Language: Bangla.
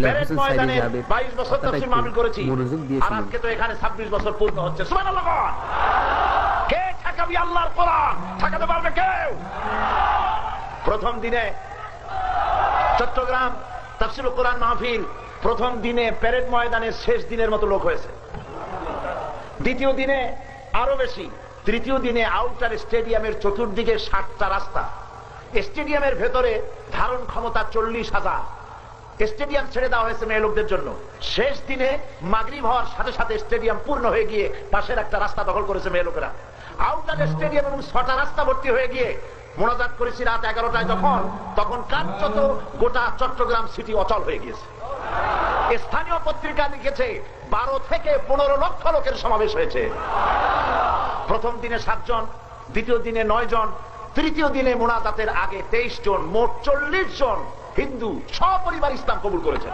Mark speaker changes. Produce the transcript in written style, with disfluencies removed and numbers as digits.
Speaker 1: প্যারেড ময়দানে 22 বছর তাফসীর মাহফিল করেছি, আর আজকে তো এখানে 26 বছর পূর্ণ হচ্ছে। সুবহানাল্লাহ। কে ঠেকাবি আল্লাহর কোরআন? ঠেকাতে পারবে কেউ? প্রথম দিনে চট্টগ্রাম তাফসীরুল কোরআন মাহফিল প্রথম দিনে প্যারেড ময়দানে শেষ দিনের মতো লোক হয়েছে, দ্বিতীয় দিনে আরো বেশি, তৃতীয় দিনে আউটার স্টেডিয়ামের চতুর্দিকে 7টা রাস্তা, স্টেডিয়ামের ভেতরে ধারণ ক্ষমতা 40,000, স্টেডিয়াম ছেড়ে দেওয়া হয়েছে মেয়ে লোকদের জন্য। শেষ দিনে মাগরিব হওয়ার সাথে সাথে স্টেডিয়াম পূর্ণ হয়ে গিয়ে পাশের একটা রাস্তা দখল করেছে মেয়ে লোকেরা। আউটার স্টেডিয়াম এবং 6টা রাস্তা ভর্তি হয়ে গিয়ে মোনাজাত করেছি রাত 11টায়, তখন কার্যত গোটা চট্টগ্রাম সিটি অচল হয়ে গিয়েছে। স্থানীয় পত্রিকা লিখেছে 12 থেকে 15 লক্ষ লোকের সমাবেশ হয়েছে। প্রথম দিনে 7 জন, দ্বিতীয় দিনে 9 জন, তৃতীয় দিনে মোনাজাতের আগে 23 জন, মোট 40 জন হিন্দু সপরিবার ইসলাম কবুল করেছেন।